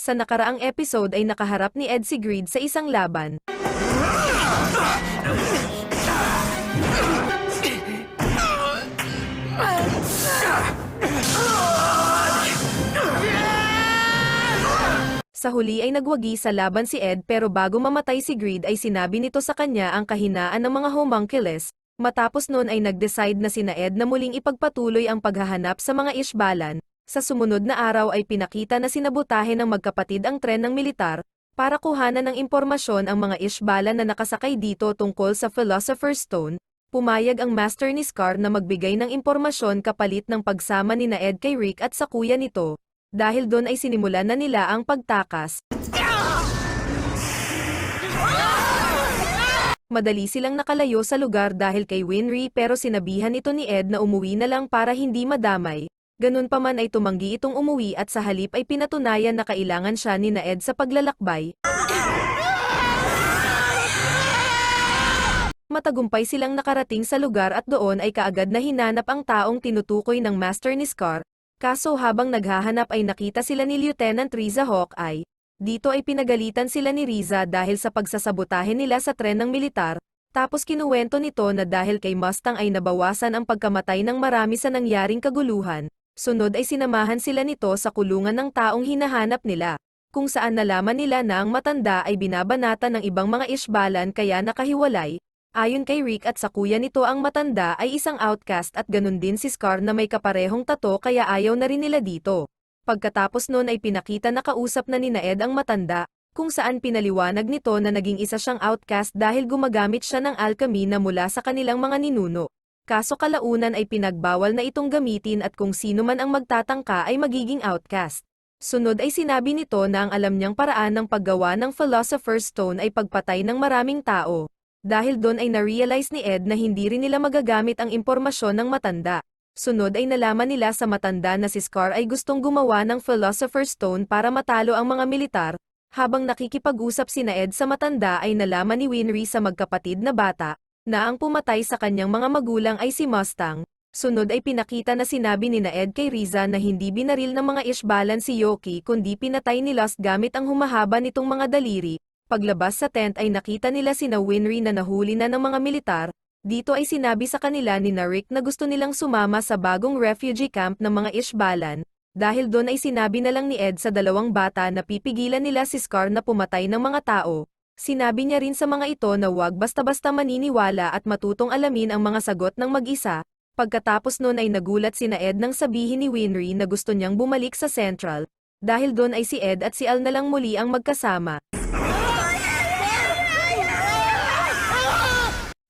Sa nakaraang episode ay nakaharap ni Ed si Greed sa isang laban. Sa huli ay nagwagi sa laban si Ed pero bago mamatay si Greed ay sinabi nito sa kanya ang kahinaan ng mga homunculus. Matapos noon ay nag-decide na sina Ed na muling ipagpatuloy ang paghahanap sa mga Ishbalan. Sa sumunod na araw ay pinakita na sinabotahe ng magkapatid ang tren ng militar, para kuhanan ng impormasyon ang mga Ishbalan na nakasakay dito tungkol sa Philosopher's Stone. Pumayag ang master ni Scar na magbigay ng impormasyon kapalit ng pagsama ni na Ed kay Rick at sa kuya nito. Dahil doon ay sinimulan na nila ang pagtakas. Madali silang nakalayo sa lugar dahil kay Winry pero sinabihan ito ni Ed na umuwi na lang para hindi madamay. Ganun pa man ay tumanggi itong umuwi at sa halip ay pinatunayan na kailangan siya ni na Ed sa paglalakbay. Matagumpay silang nakarating sa lugar at doon ay kaagad na hinanap ang taong tinutukoy ng master ni Scar. Kaso habang naghahanap ay nakita sila ni Lieutenant Riza Hawkeye. Dito ay pinagalitan sila ni Riza dahil sa pagsasabotahe nila sa tren ng militar, tapos kinuwento nito na dahil kay Mustang ay nabawasan ang pagkamatay ng marami sa nangyaring kaguluhan. Sunod ay sinamahan sila nito sa kulungan ng taong hinahanap nila, kung saan nalaman nila na ang matanda ay binabanata ng ibang mga Ishbalan kaya nakahiwalay. Ayon kay Rick at sa kuya nito ang matanda ay isang outcast at ganun din si Scar na may kaparehong tato kaya ayaw na rin nila dito. Pagkatapos noon ay pinakita na kausap na ni Ed ang matanda, kung saan pinaliwanag nito na naging isa siyang outcast dahil gumagamit siya ng alchemy na mula sa kanilang mga ninuno. Kaso kalaunan ay pinagbawal na itong gamitin at kung sino man ang magtatangka ay magiging outcast. Sunod ay sinabi nito na ang alam niyang paraan ng paggawa ng Philosopher's Stone ay pagpatay ng maraming tao. Dahil doon ay na-realize ni Ed na hindi rin nila magagamit ang impormasyon ng matanda. Sunod ay nalaman nila sa matanda na si Scar ay gustong gumawa ng Philosopher's Stone para matalo ang mga militar. Habang nakikipag-usap si Ed sa matanda ay nalaman ni Winry sa magkapatid na bata, na ang pumatay sa kanyang mga magulang ay si Mustang. Sunod ay pinakita na sinabi ni Ed kay Riza na hindi binaril ng mga Ishbalan si Yoki kundi pinatay ni Lust gamit ang humahaba nitong mga daliri. Paglabas sa tent ay nakita nila sina Winry na nahuli na ng mga militar. Dito ay sinabi sa kanila ni Rick na gusto nilang sumama sa bagong refugee camp ng mga Ishbalan. Dahil doon ay sinabi na lang ni Ed sa dalawang bata na pipigilan nila si Scar na pumatay ng mga tao. Sinabi niya rin sa mga ito na huwag basta-basta maniniwala at matutong alamin ang mga sagot ng mag-isa. Pagkatapos noon ay nagulat sina Ed nang sabihin ni Winry na gusto niyang bumalik sa Central. Dahil doon ay si Ed at si Al na lang muli ang magkasama.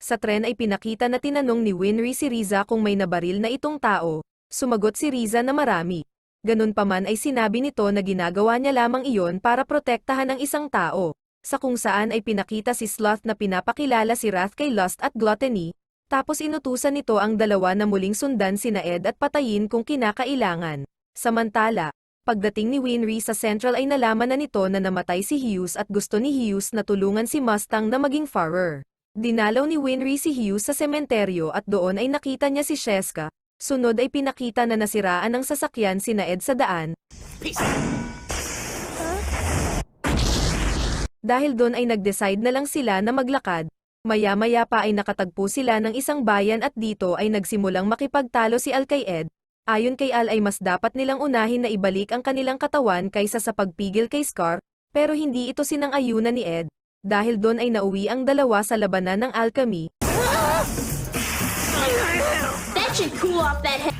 Sa tren ay pinakita na tinanong ni Winry si Riza kung may nabaril na itong tao. Sumagot si Riza na marami. Ganun pa man ay sinabi nito na ginagawa niya lamang iyon para protektahan ang isang tao. Sa kung saan ay pinakita si Sloth na pinapakilala si Wrath kay Lust at Gluttony. Tapos inutusan nito ang dalawa na muling sundan sina Ed at patayin kung kinakailangan. Samantala, pagdating ni Winry sa Central ay nalaman na nito na namatay si Hughes at gusto ni Hughes na tulungan si Mustang na maging farer. Dinalaw ni Winry si Hughes sa sementeryo at doon ay nakita niya si Sheska. Sunod ay pinakita na nasiraan ng sasakyan sina Ed sa daan. Dahil doon ay nag-decide na lang sila na maglakad. Maya-maya pa ay nakatagpo sila ng isang bayan at dito ay nagsimulang makipagtalo si Al kay Ed. Ayon kay Al ay mas dapat nilang unahin na ibalik ang kanilang katawan kaysa sa pagpigil kay Scar, pero hindi ito sinang-ayunan ni Ed. Dahil doon ay nauwi ang dalawa sa labanan ng alchemy. That should cool off that head.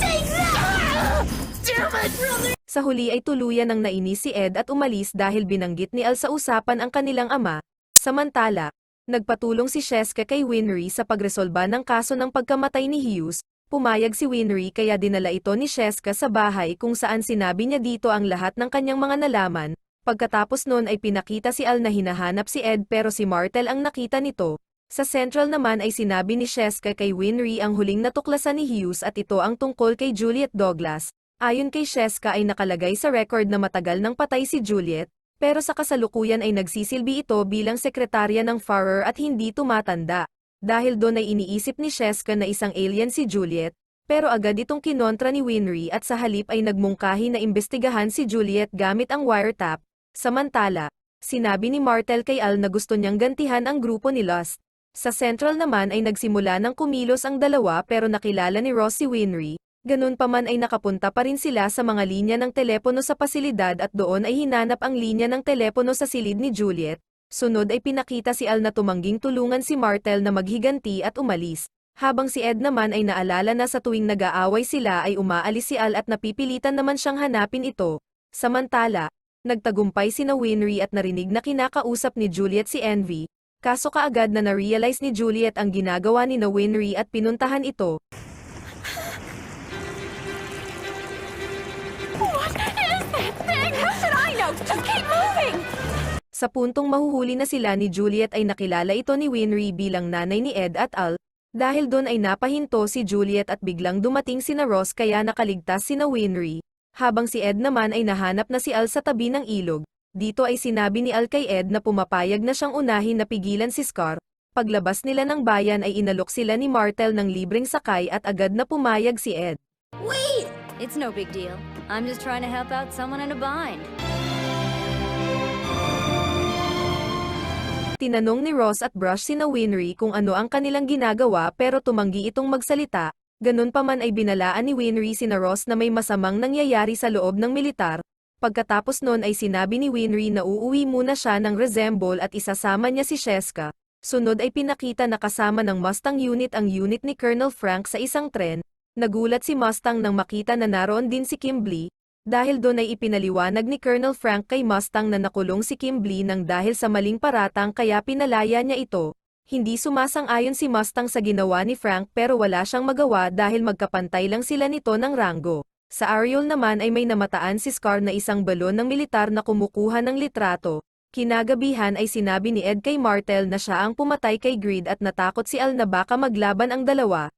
Take that! Damn it, brother! Sa huli ay tuluyan ng nainis si Ed at umalis dahil binanggit ni Al sa usapan ang kanilang ama. Samantala, nagpatulong si Sheska kay Winry sa pagresolba ng kaso ng pagkamatay ni Hughes. Pumayag si Winry kaya dinala ito ni Sheska sa bahay kung saan sinabi niya dito ang lahat ng kanyang mga nalaman. Pagkatapos noon ay pinakita si Al na hinahanap si Ed pero si Martel ang nakita nito. Sa Central naman ay sinabi ni Sheska kay Winry ang huling natuklasan ni Hughes at ito ang tungkol kay Juliet Douglas. Ayon kay Sheska ay nakalagay sa record na matagal nang patay si Juliet, pero sa kasalukuyan ay nagsisilbi ito bilang sekretarya ng Farer at hindi tumatanda. Dahil doon ay iniisip ni Sheska na isang alien si Juliet, Pero agad itong kinontra ni Winry at sa halip ay nagmungkahi na imbestigahan si Juliet gamit ang wiretap. Samantala, sinabi ni Martel kay Al na gusto niyang gantihan ang grupo ni Lust. Sa Central naman ay nagsimula ng kumilos ang dalawa pero nakilala ni Ross si Winry. Ganun pa man ay nakapunta pa rin sila sa mga linya ng telepono sa pasilidad at doon ay hinanap ang linya ng telepono sa silid ni Juliet. Sunod ay pinakita si Al na tumangging tulungan si Martel na maghiganti at umalis. Habang si Ed naman ay naalala na sa tuwing nag-aaway sila ay umaalis si Al at napipilitan naman siyang hanapin ito. Samantala, nagtagumpay sina Winry at narinig na kinakausap ni Juliet si Envy. Kaso kaagad na na-realize ni Juliet ang ginagawa ni Winry at pinuntahan ito. What is that thing? How should I know? Just keep moving! Sa puntong mahuhuli na sila ni Juliet ay nakilala ito ni Winry bilang nanay ni Ed at Al. Dahil doon ay napahinto si Juliet at biglang dumating sina Ross kaya nakaligtas sina Winry. Habang si Ed naman ay nahanap na si Al sa tabi ng ilog. Dito ay sinabi ni Al kay Ed na pumapayag na siyang unahin na pigilan si Scar. Paglabas nila ng bayan ay inalok sila ni Martel ng libreng sakay at agad na pumayag si Ed. Wait! It's no big deal. I'm just trying to help out someone in a bind. Tinanong ni Ross at Brush sina Winry kung ano ang kanilang ginagawa pero tumanggi itong magsalita. Ganun pa man ay binalaan ni Winry sina Ross na may masamang nangyayari sa loob ng militar. Pagkatapos nun ay sinabi ni Winry na uuwi muna siya ng Resemble at isasama niya si Sheska. Sunod ay pinakita na kasama ng Mustang unit ang unit ni Colonel Frank sa isang tren. Nagulat si Mustang nang makita na naroon din si Kimberly. Dahil doon ay ipinaliwanag ni Colonel Frank kay Mustang na nakulong si Kimberly nang dahil sa maling paratang kaya pinalaya niya ito. Hindi sumasang-ayon si Mustang sa ginawa ni Frank pero wala siyang magawa dahil magkapantay lang sila nito ng ranggo. Sa Ariel naman ay may namataan si Scar na isang balon ng militar na kumukuha ng litrato. Kinagabihan ay sinabi ni Ed kay Martel na siya ang pumatay kay Greed at natakot si Al na baka maglaban ang dalawa.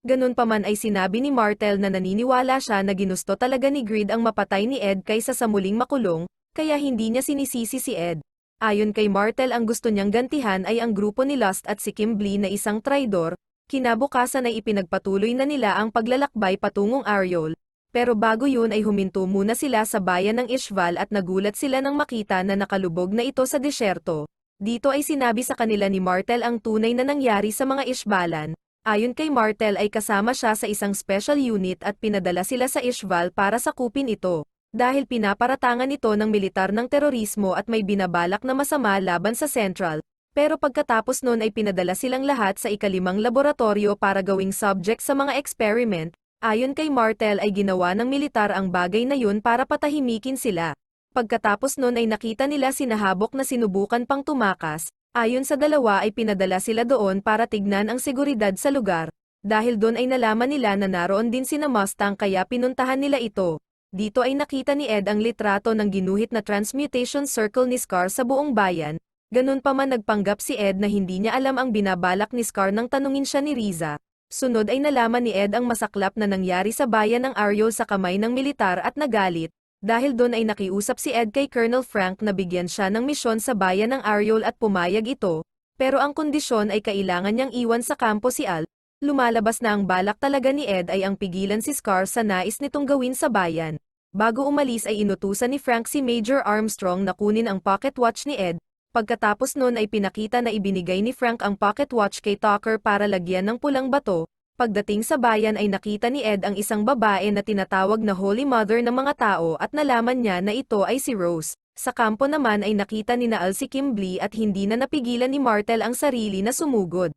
Ganun pa man ay sinabi ni Martel na naniniwala siya na ginusto talaga ni Greed ang mapatay ni Ed kaysa sa muling makulong, kaya hindi niya sinisisi si Ed. Ayon kay Martel ang gusto niyang gantihan ay ang grupo ni Lust at si Kimberly na isang traidor. Kinabukasan ay ipinagpatuloy na nila ang paglalakbay patungong Ariel. Pero bago yun ay huminto muna sila sa bayan ng Ishval at nagulat sila nang makita na nakalubog na ito sa desyerto. Dito ay sinabi sa kanila ni Martel ang tunay na nangyari sa mga Ishvalan. Ayon kay Martel ay kasama siya sa isang special unit at pinadala sila sa Ishval para sakupin ito. Dahil pinaparatangan ito ng militar ng terorismo at may binabalak na masama laban sa Central. Pero pagkatapos nun ay pinadala silang lahat sa ikalimang laboratorio para gawing subject sa mga experiment. Ayon kay Martel ay ginawa ng militar ang bagay na yun para patahimikin sila. Pagkatapos nun ay nakita nila sinahabok na sinubukan pang tumakas. Ayon sa dalawa ay pinadala sila doon para tignan ang seguridad sa lugar. Dahil doon ay nalaman nila na naroon din sina Mustang kaya pinuntahan nila ito. Dito ay nakita ni Ed ang litrato ng ginuhit na transmutation circle ni Scar sa buong bayan. Ganun pa man nagpanggap si Ed na hindi niya alam ang binabalak ni Scar nang tanungin siya ni Riza. Sunod ay nalaman ni Ed ang masaklap na nangyari sa bayan ng Ariel sa kamay ng militar at nagalit. Dahil doon ay nakiusap si Ed kay Colonel Frank na bigyan siya ng misyon sa bayan ng Ariel at pumayag ito, pero ang kondisyon ay kailangan niyang iwan sa kampo si Al. Lumalabas na ang balak talaga ni Ed ay ang pigilan si Scar sa nais nitong gawin sa bayan. Bago umalis ay inutusan ni Frank si Major Armstrong na kunin ang pocket watch ni Ed. Pagkatapos nun ay pinakita na ibinigay ni Frank ang pocket watch kay Tucker para lagyan ng pulang bato. Pagdating sa bayan ay nakita ni Ed ang isang babae na tinatawag na Holy Mother ng mga tao at nalaman niya na ito ay si Rose. Sa kampo naman ay nakita ni Al si Kimberly at hindi na napigilan ni Martel ang sarili na sumugod.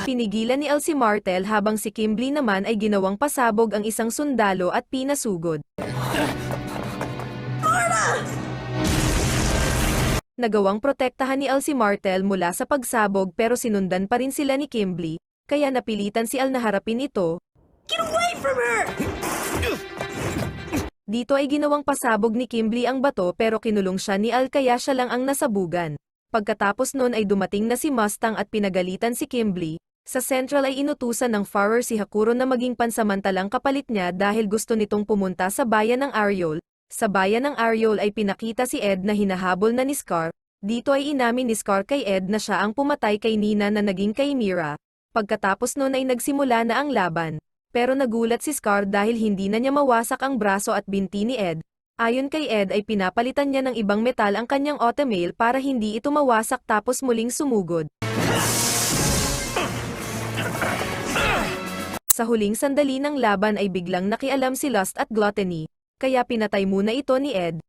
Pinigilan ni Al si Martel habang si Kimberly naman ay ginawang pasabog ang isang sundalo at pinasugod. Nagawang protektahan ni Al si Martel mula sa pagsabog pero sinundan pa rin sila ni Kimberly, kaya napilitan si Al na harapin ito. Get away from her! Dito ay ginawang pasabog ni Kimberly ang bato pero kinulong siya ni Al kaya siya lang ang nasabugan. Pagkatapos nun ay dumating na si Mustang at pinagalitan si Kimberly. Sa Central ay inutusan ng Farrer si Hakuro na maging pansamantalang kapalit niya dahil gusto nitong pumunta sa bayan ng Ariel. Sa bayan ng Ariel ay pinakita si Ed na hinahabol na ni Scar. Dito ay inamin ni Scar kay Ed na siya ang pumatay kay Nina na naging kay Mira. Pagkatapos nun ay nagsimula na ang laban. Pero nagulat si Scar dahil hindi na niya mawasak ang braso at binti ni Ed. Ayon kay Ed ay pinapalitan niya ng ibang metal ang kanyang automail para hindi ito mawasak tapos muling sumugod. Sa huling sandali ng laban ay biglang nakialam si Lust at Gluttony, kaya pinatay muna ito ni Ed.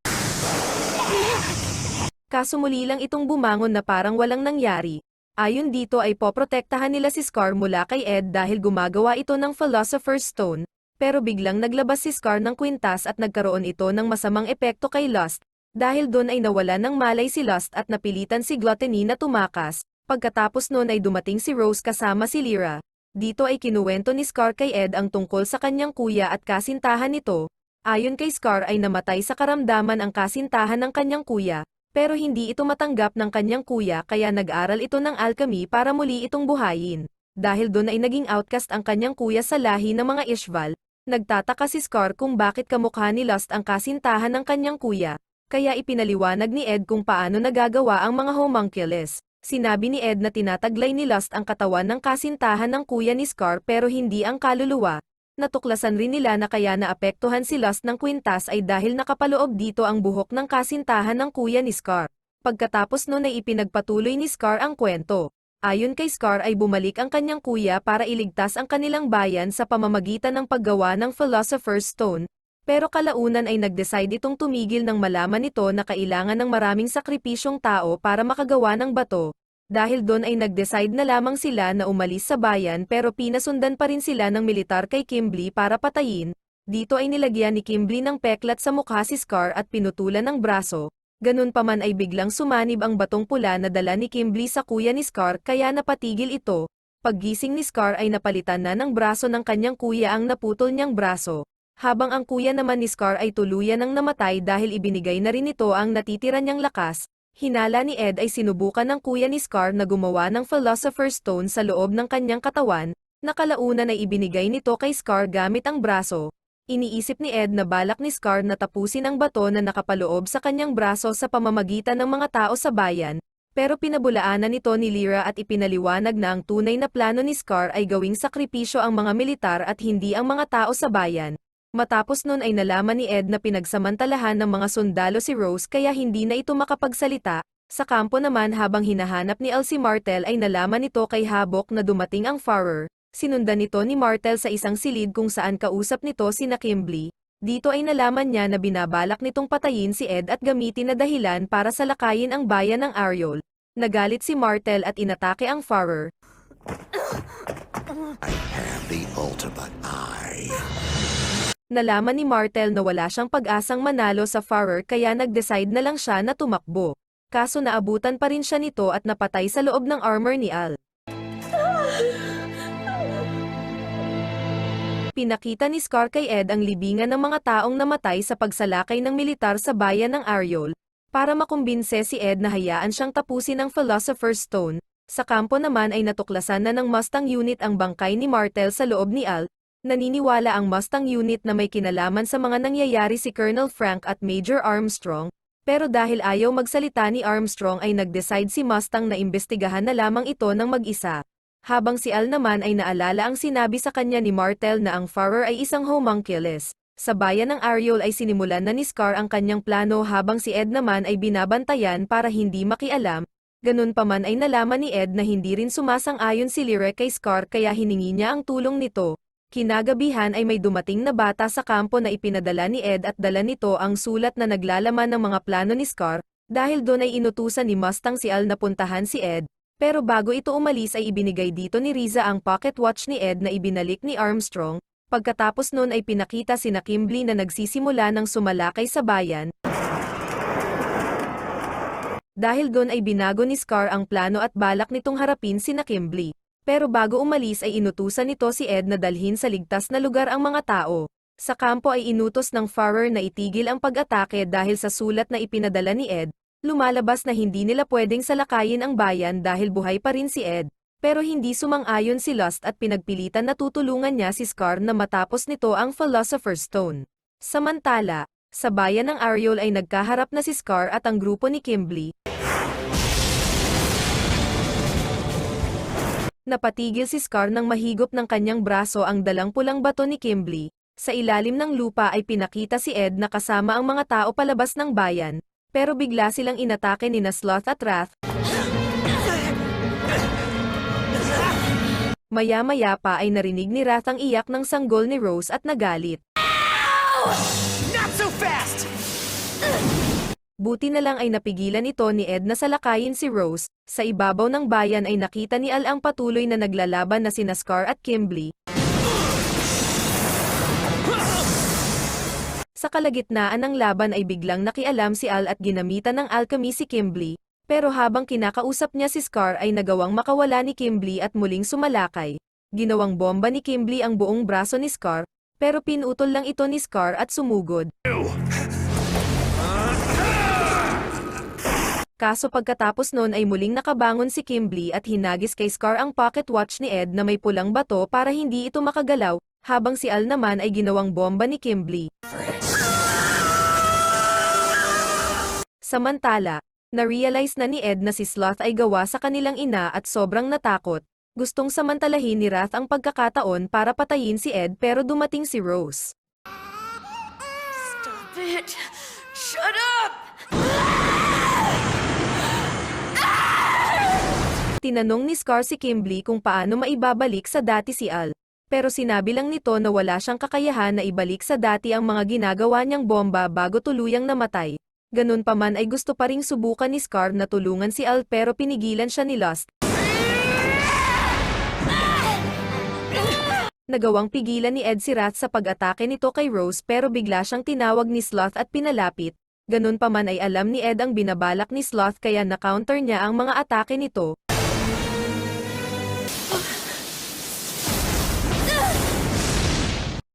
Kaso muli lang itong bumangon na parang walang nangyari. Ayon dito ay poprotektahan nila si Scar mula kay Ed dahil gumagawa ito ng Philosopher's Stone, pero biglang naglabas si Scar ng kwintas at nagkaroon ito ng masamang epekto kay Lust, dahil doon ay nawala ng malay si Lust at napilitan si Gluttony na tumakas. Pagkatapos noon ay dumating si Rose kasama si Lyra. Dito ay kinuwento ni Scar kay Ed ang tungkol sa kanyang kuya at kasintahan nito. Ayon kay Scar ay namatay sa karamdaman ang kasintahan ng kanyang kuya, pero hindi ito matanggap ng kanyang kuya kaya nag-aral ito ng alchemy para muli itong buhayin. Dahil doon ay naging outcast ang kanyang kuya sa lahi ng mga Ishval, nagtataka si Scar kung bakit kamukha ni Lust ang kasintahan ng kanyang kuya, kaya ipinaliwanag ni Ed kung paano nagagawa ang mga homunculus. Sinabi ni Ed na tinataglay ni Lust ang katawan ng kasintahan ng kuya ni Scar pero hindi ang kaluluwa. Natuklasan rin nila na kaya naapektuhan si Lust ng kwintas ay dahil nakapaloob dito ang buhok ng kasintahan ng kuya ni Scar. Pagkatapos nun ay ipinagpatuloy ni Scar ang kwento. Ayon kay Scar ay bumalik ang kanyang kuya para iligtas ang kanilang bayan sa pamamagitan ng paggawa ng Philosopher's Stone. Pero kalaunan ay nag-decide itong tumigil nang malaman nito na kailangan ng maraming sakripisyong tao para makagawa ng bato. Dahil doon ay nag-decide na lamang sila na umalis sa bayan pero pinasundan pa rin sila ng militar kay Kimblee para patayin. Dito ay nilagyan ni Kimblee ng peklat sa mukha si Scar at pinutulan ng braso. Ganun pa man ay biglang sumanib ang batong pula na dala ni Kimblee sa kuya ni Scar kaya napatigil ito. Paggising ni Scar ay napalitan na ng braso ng kanyang kuya ang naputol niyang braso. Habang ang kuya naman ni Scar ay tuluyan ng namatay dahil ibinigay na rin ito ang natitira niyang lakas, hinala ni Ed ay sinubukan ng kuya ni Scar na gumawa ng Philosopher's Stone sa loob ng kanyang katawan, na kalaunan ay ibinigay nito kay Scar gamit ang braso. Iniisip ni Ed na balak ni Scar na tapusin ang bato na nakapaloob sa kanyang braso sa pamamagitan ng mga tao sa bayan, pero pinabulaanan nito ni Lyra at ipinaliwanag na ang tunay na plano ni Scar ay gawing sakripisyo ang mga militar at hindi ang mga tao sa bayan. Matapos nun ay nalaman ni Ed na pinagsamantalahan ng mga sundalo si Rose kaya hindi na ito makapagsalita. Sa kampo naman habang hinahanap ni Elsie Martel ay nalaman nito kay Habok na dumating ang Farer. Sinundan nito ni Martel sa isang silid kung saan kausap nito sina Kimblee. Dito ay nalaman niya na binabalak nitong patayin si Ed at gamitin na dahilan para salakayin ang bayan ng Ariol. Nagalit si Martel at inatake ang Farer. I have the ultimate eye. Nalaman ni Martel na wala siyang pag-asang manalo sa Farer kaya nag-decide na lang siya na tumakbo. Kaso naabutan pa rin siya nito at napatay sa loob ng armor ni Al. Pinakita ni Scar kay Ed ang libingan ng mga taong namatay sa pagsalakay ng militar sa bayan ng Ariol. Para makumbinse si Ed na hayaan siyang tapusin ang Philosopher's Stone, sa kampo naman ay natuklasan na ng Mustang Unit ang bangkay ni Martel sa loob ni Al. Naniniwala ang Mustang Unit na may kinalaman sa mga nangyayari si Colonel Frank at Major Armstrong, pero dahil ayaw magsalita ni Armstrong ay nag-decide si Mustang na imbestigahan na lamang ito ng mag-isa. Habang si Al naman ay naalala ang sinabi sa kanya ni Martel na ang Farer ay isang homunculus. Sa bayan ng Ariol ay sinimulan na ni Scar ang kanyang plano habang si Ed naman ay binabantayan para hindi makialam. Ganun pa man ay nalaman ni Ed na hindi rin sumasang-ayon si Lyra kay Scar kaya hiningi niya ang tulong nito. Kinagabihan ay may dumating na bata sa kampo na ipinadala ni Ed at dala nito ang sulat na naglalaman ng mga plano ni Scar, dahil doon ay inutusan ni Mustang si Al na puntahan si Ed, pero bago ito umalis ay ibinigay dito ni Riza ang pocket watch ni Ed na ibinalik ni Armstrong. Pagkatapos noon ay pinakita sina Kimblee na nagsisimula ng sumalakay sa bayan. Dahil doon ay binago ni Scar ang plano at balak nitong harapin sina Kimblee. Pero bago umalis ay inutusan nito si Ed na dalhin sa ligtas na lugar ang mga tao. Sa kampo ay inutos ng Farer na itigil ang pag-atake dahil sa sulat na ipinadala ni Ed. Lumalabas na hindi nila pwedeng salakayin ang bayan dahil buhay pa rin si Ed. Pero hindi sumang-ayon si Lust at pinagpilitan na tutulungan niya si Scar na matapos nito ang Philosopher's Stone. Samantala, sa bayan ng Ariol ay nagkaharap na si Scar at ang grupo ni Kimblee. Napatigil si Scar nang mahigop ng kanyang braso ang dalang pulang bato ni Kimberly. Sa ilalim ng lupa ay pinakita si Ed na kasama ang mga tao palabas ng bayan, pero bigla silang inatake ni Sloth at Wrath. Maya-maya pa ay narinig ni Wrath ang iyak ng sanggol ni Rose at nagalit. Not so fast! Buti na lang ay napigilan ito ni Ed na salakayin si Rose. Sa ibabaw ng bayan ay nakita ni Al ang patuloy na naglalaban na sina Scar at Kimberly. Sa kalagitnaan ng laban ay biglang nakialam si Al at ginamitan ng alchemy si Kimberly, pero habang kinakausap niya si Scar ay nagawang makawala ni Kimberly at muling sumalakay. Ginawang bomba ni Kimberly ang buong braso ni Scar, pero pinutol lang ito ni Scar at sumugod. Kaso pagkatapos nun ay muling nakabangon si Kimberly at hinagis kay Scar ang pocket watch ni Ed na may pulang bato para hindi ito makagalaw, habang si Al naman ay ginawang bomba ni Kimberly. Samantala, na-realize na ni Ed na si Sloth ay gawa sa kanilang ina at sobrang natakot. Gustong samantalahin ni Wrath ang pagkakataon para patayin si Ed pero dumating si Rose. Stop it! Shut up! Tinanong ni Scar si Kimberly kung paano maibabalik sa dati si Al. Pero sinabi lang nito na wala siyang kakayahan na ibalik sa dati ang mga ginagawa niyang bomba bago tuluyang namatay. Ganun pa man ay gusto pa ring subukan ni Scar na tulungan si Al pero pinigilan siya ni Lost. Nagawang pigilan ni Ed si Wrath sa pag-atake nito kay Rose pero bigla siyang tinawag ni Sloth at pinalapit. Ganun pa man ay alam ni Ed ang binabalak ni Sloth kaya na-counter niya ang mga atake nito.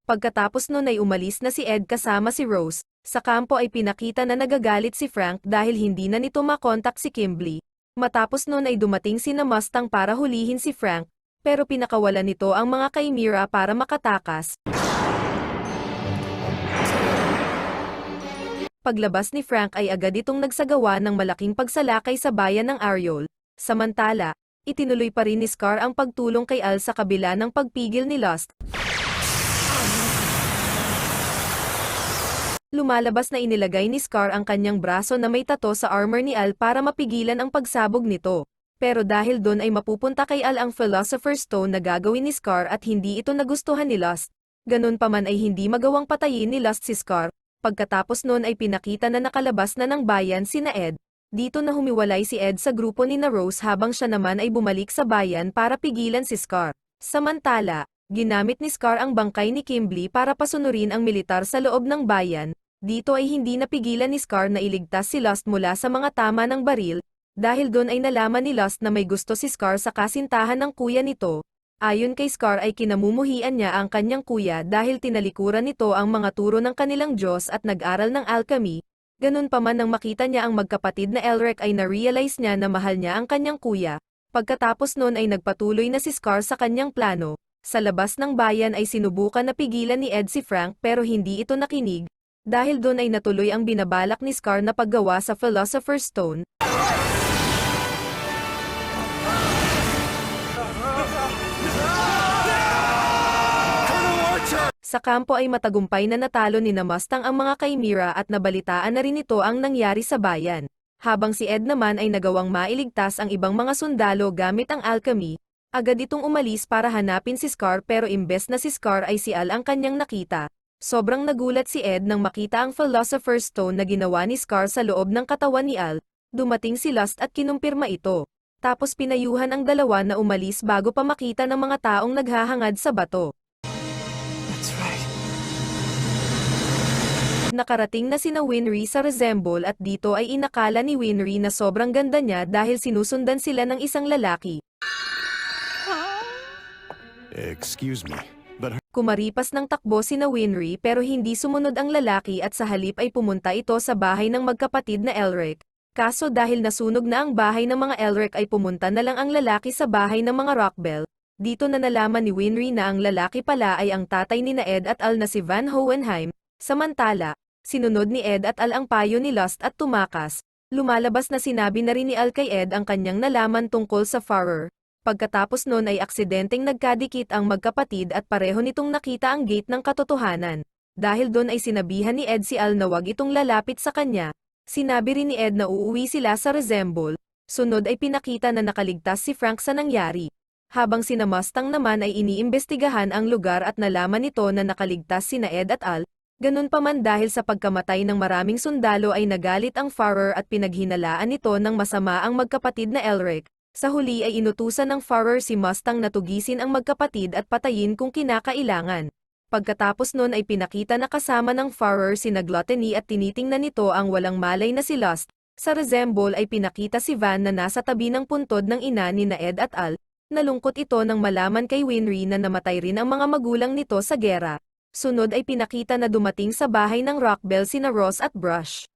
Pagkatapos nun ay umalis na si Ed kasama si Rose. Sa kampo ay pinakita na nagagalit si Frank dahil hindi na nito makontak si Kimberly. Matapos nun ay dumating sina Mustang para hulihin si Frank, pero pinakawalan nito ang mga Chimera para makatakas. Paglabas ni Frank ay agad itong nagsagawa ng malaking pagsalakay sa bayan ng Ariol. Samantala, itinuloy pa rin ni Scar ang pagtulong kay Al sa kabila ng pagpigil ni Lost. Lumalabas na inilagay ni Scar ang kanyang braso na may tato sa armor ni Al para mapigilan ang pagsabog nito. Pero dahil doon ay mapupunta kay Al ang Philosopher's Stone na gagawin ni Scar at hindi ito nagustuhan ni Lost. Ganun pa man ay hindi magawang patayin ni Lost si Scar. Pagkatapos noon ay pinakita na nakalabas na ng bayan sina Ed. Dito na humiwalay si Ed sa grupo ni na Rose habang siya naman ay bumalik sa bayan para pigilan si Scar. Samantala, ginamit ni Scar ang bangkay ni Kimberly para pasunurin ang militar sa loob ng bayan. Dito ay hindi napigilan ni Scar na iligtas si Lost mula sa mga tama ng baril, dahil doon ay nalaman ni Lost na may gusto si Scar sa kasintahan ng kuya nito. Ayon kay Scar ay kinamumuhian niya ang kanyang kuya dahil tinalikuran nito ang mga turo ng kanilang Diyos at nag-aral ng alchemy. Ganun pa man nang makita niya ang magkapatid na Elric ay na-realize niya na mahal niya ang kanyang kuya. Pagkatapos noon ay nagpatuloy na si Scar sa kanyang plano. Sa labas ng bayan ay sinubukan na pigilan ni Ed si Frank pero hindi ito nakinig. Dahil doon ay natuloy ang binabalak ni Scar na paggawa sa Philosopher's Stone. Sa kampo ay matagumpay na natalo ni na Mustang ang mga Chimera at nabalitaan na rin ito ang nangyari sa bayan. Habang si Ed naman ay nagawang mailigtas ang ibang mga sundalo gamit ang alchemy, agad itong umalis para hanapin si Scar pero imbes na si Scar ay si Al ang kanyang nakita. Sobrang nagulat si Ed nang makita ang Philosopher's Stone na ginawa ni Scar sa loob ng katawan ni Al. Dumating si Lost at kinumpirma ito. Tapos pinayuhan ang dalawa na umalis bago pa makita ng mga taong naghahangad sa bato. That's right. Nakarating na sina Winry sa Resemble at dito ay inakala ni Winry na sobrang ganda niya dahil sinusundan sila ng isang lalaki. Excuse me, but Kumaripas ng takbo sina Winry pero hindi sumunod ang lalaki at sa halip ay pumunta ito sa bahay ng magkapatid na Elric. Kaso dahil nasunog na ang bahay ng mga Elric ay pumunta na lang ang lalaki sa bahay ng mga Rockbell. Dito na nalaman ni Winry na ang lalaki pala ay ang tatay ni na Ed at Al na si Van Hohenheim. Samantala, sinunod ni Ed at Al ang payo ni Lost at tumakas. Lumalabas na sinabi na rin ni Al kay Ed ang kanyang nalaman tungkol sa Farrer. Pagkatapos nun ay aksidenteng nagkadikit ang magkapatid at pareho nitong nakita ang gate ng katotohanan. Dahil doon ay sinabihan ni Ed si Al na wag itong lalapit sa kanya. Sinabi rin ni Ed na uuwi sila sa Resemble. Sunod ay pinakita na nakaligtas si Frank sa nangyari. Habang sina Mustang naman ay iniimbestigahan ang lugar at nalaman nito na nakaligtas sina Ed at Al. Ganun pa man dahil sa pagkamatay ng maraming sundalo ay nagalit ang Farrer at pinaghinalaan nito ng masama ang magkapatid na Elric. Sa huli ay inutusan ng Farrer si Mustang na tugisin ang magkapatid at patayin kung kinakailangan. Pagkatapos nun ay pinakita na kasama ng Farrer si Gluttony at tinitingnan nito ang walang malay na si Lust. Sa Resemble ay pinakita si Van na nasa tabi ng puntod ng ina ni na Ed at Al. Nalungkot ito nang malaman kay Winry na namatay rin ang mga magulang nito sa gera. Sunod ay pinakita na dumating sa bahay ng Rockbell sina Ross at Brush.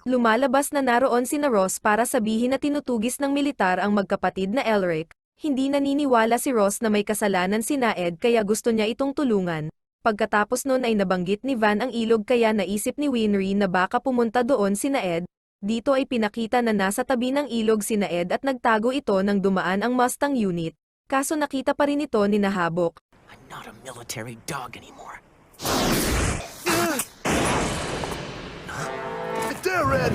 Lumalabas na naroon sina Ross para sabihin na tinutugis ng militar ang magkapatid na Elric. Hindi naniniwala si Ross na may kasalanan sina Ed kaya gusto niya itong tulungan. Pagkatapos nun ay nabanggit ni Van ang ilog kaya naisip ni Winry na baka pumunta doon sina Ed. Dito ay pinakita na nasa tabi ng ilog sina Ed at nagtago ito nang dumaan ang Mustang unit. Kaso nakita pa rin ito ni Nahabok. I'm not a military dog anymore. There, Red!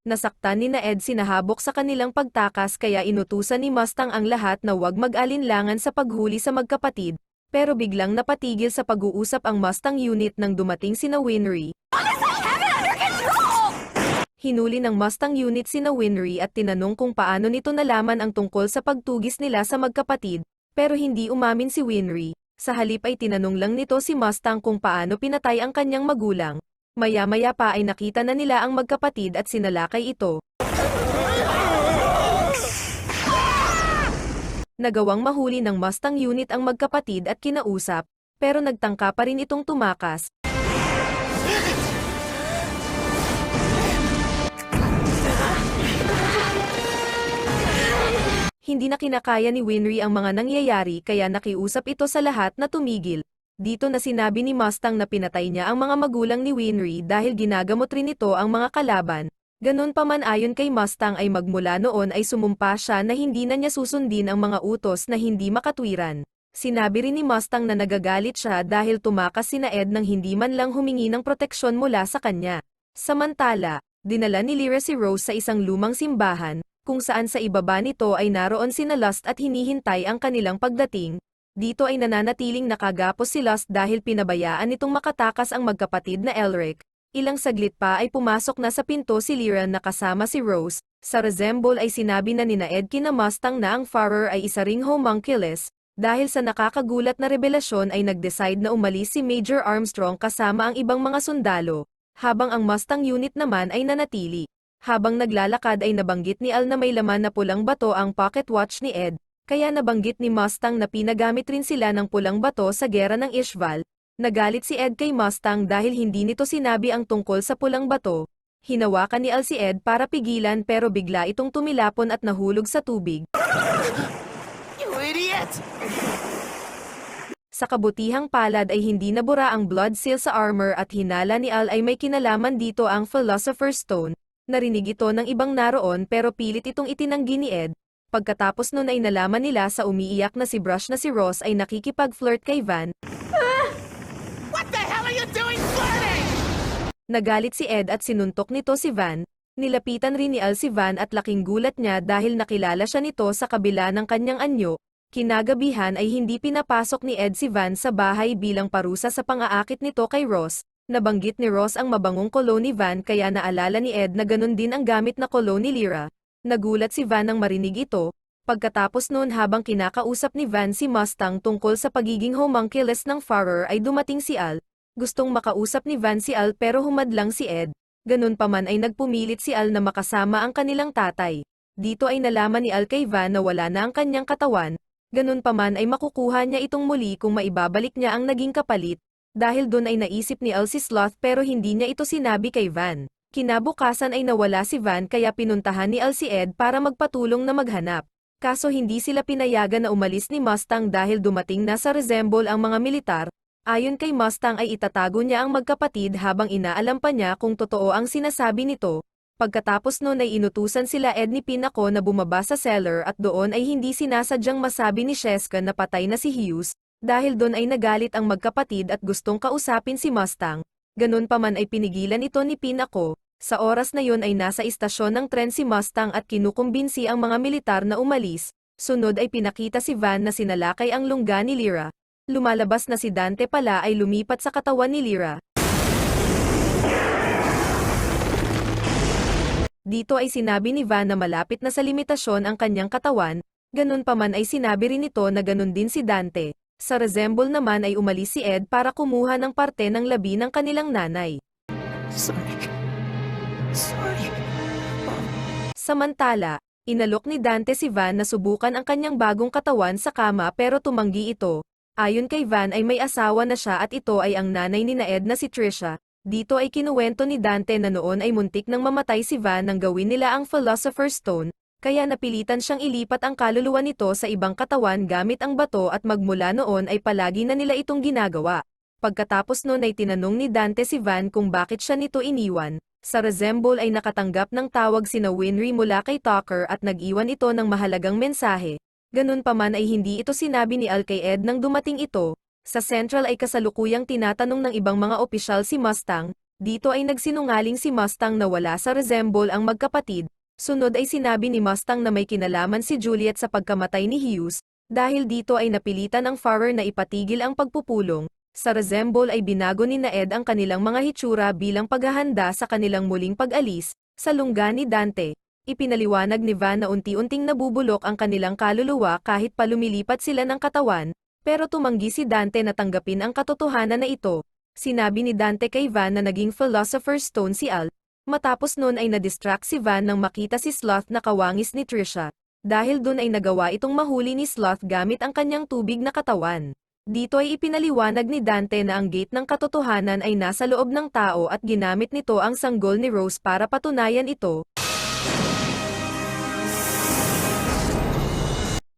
Nasaktan ni na Ed si Nahabok sa kanilang pagtakas kaya inutusan ni Mustang ang lahat na huwag mag-alinlangan sa paghuli sa magkapatid, pero biglang napatigil sa pag-uusap ang Mustang unit nang dumating sina Winry. Hinuli ng Mustang unit sina Winry at tinanong kung paano nito nalaman ang tungkol sa pagtugis nila sa magkapatid, pero hindi umamin si Winry. Sa halip ay tinanong lang nito si Mustang kung paano pinatay ang kanyang magulang. Maya-maya pa ay nakita na nila ang magkapatid at sinalakay ito. Nagawang mahuli ng Mustang unit ang magkapatid at kinausap, pero nagtangka pa rin itong tumakas. Hindi na kinakaya ni Winry ang mga nangyayari kaya nakiusap ito sa lahat na tumigil. Dito na sinabi ni Mustang na pinatay niya ang mga magulang ni Winry dahil ginagamot rin ito ang mga kalaban. Ganun pa man ayon kay Mustang ay magmula noon ay sumumpa siya na hindi na niya susundin ang mga utos na hindi makatwiran. Sinabi rin ni Mustang na nagagalit siya dahil tumakas sina Ed nang hindi man lang humingi ng proteksyon mula sa kanya. Samantala, dinala ni Lyra si Rose sa isang lumang simbahan, kung saan sa ibaba nito ay naroon sina Lust at hinihintay ang kanilang pagdating. Dito ay nananatiling nakagapos si Lust dahil pinabayaan nitong makatakas ang magkapatid na Elric. Ilang saglit pa ay pumasok na sa pinto si Lyra na kasama si Rose. Sa Resemble ay sinabi na nina Ed kina Mustang na ang Farrer ay isa ring homunculus. Dahil sa nakakagulat na revelasyon ay nag-decide na umalis si Major Armstrong kasama ang ibang mga sundalo, habang ang Mustang unit naman ay nanatili. Habang naglalakad ay nabanggit ni Al na may laman na pulang bato ang pocket watch ni Ed, kaya nabanggit ni Mustang na pinagamit rin sila ng pulang bato sa gera ng Ishval. Nagalit si Ed kay Mustang dahil hindi nito sinabi ang tungkol sa pulang bato. Hinawakan ni Al si Ed para pigilan pero bigla itong tumilapon at nahulog sa tubig. You idiot! Sa kabutihang palad ay hindi nabura ang blood seal sa armor at hinala ni Al ay may kinalaman dito ang Philosopher's Stone. Narinig ito ng ibang naroon pero pilit itong itinanggi ni Ed. Pagkatapos nun ay nalaman nila sa umiiyak na si Brush na si Ross ay nakikipag-flirt kay Van. What the hell are you doing flirting? Nagalit si Ed at sinuntok nito si Van. Nilapitan rin ni Al si Van at laking gulat niya dahil nakilala siya nito sa kabila ng kanyang anyo. Kinagabihan ay hindi pinapasok ni Ed si Van sa bahay bilang parusa sa pang-aakit nito kay Ross. Nabanggit ni Ross ang mabangong cologne ni Van kaya naalala ni Ed na ganun din ang gamit na cologne ni Lyra. Nagulat si Van nang marinig ito. Pagkatapos noon habang kinakausap ni Van si Mustang tungkol sa pagiging homunculus ng Farrer ay dumating si Al. Gustong makausap ni Van si Al pero humadlang si Ed. Ganun pa man ay nagpumilit si Al na makasama ang kanilang tatay. Dito ay nalaman ni Al kay Van na wala na ang kanyang katawan. Ganun pa man ay makukuha niya itong muli kung maibabalik niya ang naging kapalit. Dahil dun ay naisip ni Al si Sloth pero hindi niya ito sinabi kay Van. Kinabukasan ay nawala si Van kaya pinuntahan ni Al si Ed para magpatulong na maghanap. Kaso hindi sila pinayagan na umalis ni Mustang dahil dumating na sa Resemble ang mga militar. Ayon kay Mustang ay itatago niya ang magkapatid habang inaalam pa niya kung totoo ang sinasabi nito. Pagkatapos noon ay inutusan sila Ed ni Pinako na bumaba sa cellar at doon ay hindi sinasadyang masabi ni Sheska na patay na si Hughes, dahil doon ay nagalit ang magkapatid at gustong kausapin si Mustang. Ganun pa man ay pinigilan ito ni Pinako. Sa oras na yon ay nasa istasyon ng tren si Mustang at kinukumbinsi ang mga militar na umalis. Sunod ay pinakita si Van na sinalakay ang lungga ni Lyra. Lumalabas na si Dante pala ay lumipat sa katawan ni Lyra. Dito ay sinabi ni Van na malapit na sa limitasyon ang kanyang katawan, ganun pa man ay sinabi rin nito na ganun din si Dante. Sa resemble naman ay umalis si Ed para kumuha ng parte ng labi ng kanilang nanay. Sorry. Samantala, inalok ni Dante si Van na subukan ang kanyang bagong katawan sa kama pero tumanggi ito. Ayon kay Van ay may asawa na siya at ito ay ang nanay ni Ed na si Trisha. Dito ay kinuwento ni Dante na noon ay muntik nang mamatay si Van nang gawin nila ang Philosopher's Stone, kaya napilitan siyang ilipat ang kaluluwa nito sa ibang katawan gamit ang bato at magmula noon ay palagi na nila itong ginagawa. Pagkatapos noon ay tinanong ni Dante si Van kung bakit siya nito iniwan. Sa resemble ay nakatanggap ng tawag sina Winry mula kay Tucker at nag-iwan ito ng mahalagang mensahe. Ganun pa man ay hindi ito sinabi ni Al kay Ed nang dumating ito. Sa Central ay kasalukuyang tinatanong ng ibang mga opisyal si Mustang. Dito ay nagsinungaling si Mustang na wala sa resemble ang magkapatid. Sunod ay sinabi ni Mustang na may kinalaman si Juliet sa pagkamatay ni Hughes. Dahil dito ay napilitan ang Farrer na ipatigil ang pagpupulong. Sa resemble ay binago ni Ed ang kanilang mga hitsura bilang paghahanda sa kanilang muling pag-alis. Sa lungga ni Dante, ipinaliwanag ni Van na unti-unting nabubulok ang kanilang kaluluwa kahit pa lumilipat sila ng katawan, pero tumanggi si Dante na tanggapin ang katotohanan na ito. Sinabi ni Dante kay Van na naging Philosopher's Stone si Al. Matapos noon ay na-distract si Van nang makita si Sloth na kawangis ni Trisha. Dahil doon ay nagawa itong mahuli ni Sloth gamit ang kanyang tubig na katawan. Dito ay ipinaliwanag ni Dante na ang gate ng katotohanan ay nasa loob ng tao at ginamit nito ang sanggol ni Rose para patunayan ito.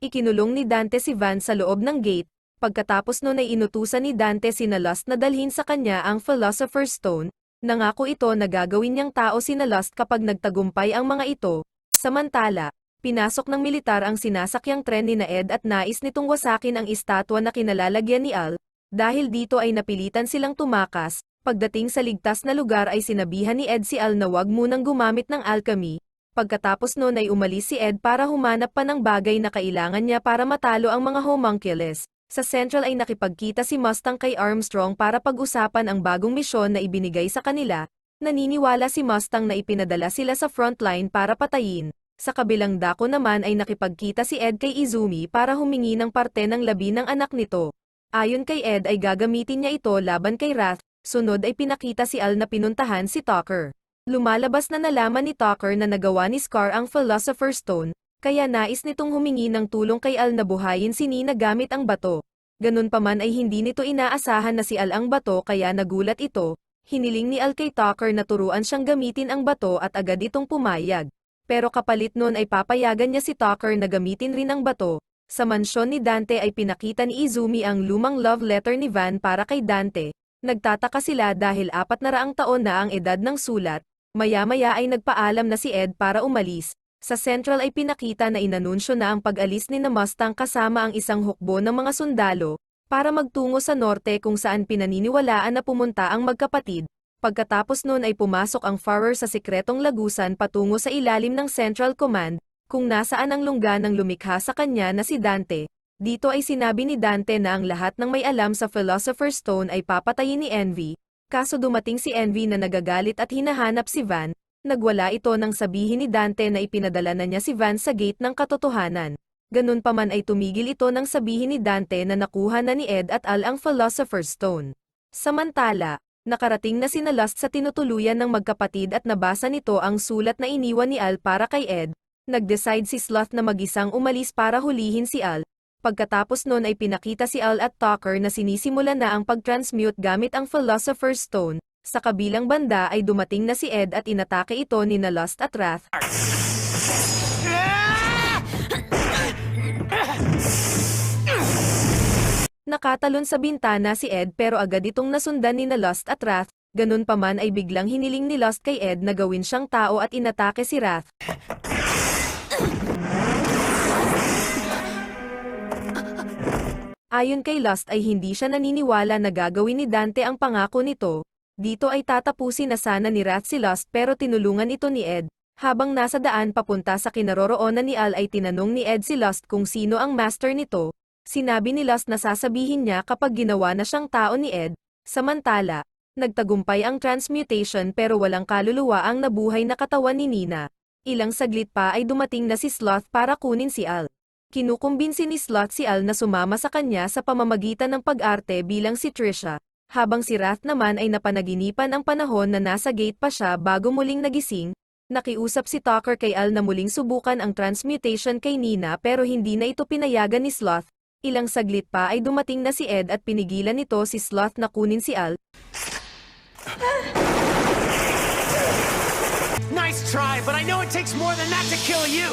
Ikinulong ni Dante si Van sa loob ng gate. Pagkatapos noon ay inutusan ni Dante sina Lust na dalhin sa kanya ang Philosopher's Stone. Nangako ito na gagawin niyang tao sina Lust kapag nagtagumpay ang mga ito. Samantala, pinasok ng militar ang sinasakyang tren ni Ed at nais nitong wasakin ang estatwa na kinalalagyan ni Al. Dahil dito ay napilitan silang tumakas. Pagdating sa ligtas na lugar ay sinabihan ni Ed si Al na wag munang gumamit ng alchemy. Pagkatapos noon ay umalis si Ed para humanap pa ng bagay na kailangan niya para matalo ang mga homunculus. Sa Central ay nakipagkita si Mustang kay Armstrong para pag-usapan ang bagong misyon na ibinigay sa kanila. Naniniwala si Mustang na ipinadala sila sa frontline para patayin. Sa kabilang dako naman ay nakipagkita si Ed kay Izumi para humingi ng parte ng labi ng anak nito. Ayon kay Ed ay gagamitin niya ito laban kay Wrath. Sunod ay pinakita si Al na pinuntahan si Tucker. Lumalabas na nalaman ni Tucker na nagawa ni Scar ang Philosopher's Stone, kaya nais nitong humingi ng tulong kay Al na buhayin si Nina gamit ang bato. Ganun pa man ay hindi nito inaasahan na si Al ang bato kaya nagulat ito. Hiniling ni Al kay Tucker na turuan siyang gamitin ang bato at agad itong pumayag. Pero kapalit nun ay papayagan niya si Tucker na gamitin rin ang bato. Sa mansyon ni Dante ay pinakita ni Izumi ang lumang love letter ni Van para kay Dante. Nagtataka sila dahil 400 taon na ang edad ng sulat. Maya-maya ay nagpaalam na si Ed para umalis. Sa Central ay pinakita na inanunsyo na ang pag-alis ni Mustang kasama ang isang hukbo ng mga sundalo, para magtungo sa norte kung saan pinaniniwalaan na pumunta ang magkapatid. Pagkatapos noon ay pumasok ang Farrer sa sikretong lagusan patungo sa ilalim ng Central Command, kung nasaan ang lungga ng lumikha sa kanya na si Dante. Dito ay sinabi ni Dante na ang lahat ng may alam sa Philosopher's Stone ay papatayin ni Envy. Kaso dumating si Envy na nagagalit at hinahanap si Van, nagwala ito nang sabihin ni Dante na ipinadala na niya si Van sa gate ng katotohanan. Ganun pa man ay tumigil ito nang sabihin ni Dante na nakuha na ni Ed at Al ang Philosopher's Stone. Samantala, nakarating na sina Lust sa tinutuluyan ng magkapatid at nabasa nito ang sulat na iniwan ni Al para kay Ed. Nag-decide si Sloth na mag-isang umalis para hulihin si Al. Pagkatapos nun ay pinakita si Al at Tucker na sinisimulan na ang pag-transmute gamit ang Philosopher's Stone. Sa kabilang banda ay dumating na si Ed at inatake ito ni Lust at Wrath. Nakatalon sa bintana si Ed pero agad itong nasundan ni na Lust at Wrath, ganun pa man ay biglang hiniling ni Lust kay Ed na gawin siyang tao at inatake si Wrath. Ayon kay Lust ay hindi siya naniniwala na gagawin ni Dante ang pangako nito. Dito ay tatapusin na sana ni Wrath si Lust pero tinulungan ito ni Ed. Habang nasa daan papunta sa kinaroroonan ni Al ay tinanong ni Ed si Lust kung sino ang master nito. Sinabi ni Lust na sasabihin niya kapag ginawa na siyang tao ni Ed. Samantala, nagtagumpay ang transmutation pero walang kaluluwa ang nabuhay na katawan ni Nina. Ilang saglit pa ay dumating na si Sloth para kunin si Al. Kinukumbinsi ni Sloth si Al na sumama sa kanya sa pamamagitan ng pag-arte bilang si Trisha, habang si Wrath naman ay napanaginipan ang panahon na nasa gate pa siya bago muling nagising. Nakiusap si Tucker kay Al na muling subukan ang transmutation kay Nina pero hindi na ito pinayagan ni Sloth. Ilang saglit pa ay dumating na si Ed at pinigilan nito si Sloth na kunin si Al. Nice try, but I know it takes more than that to kill you!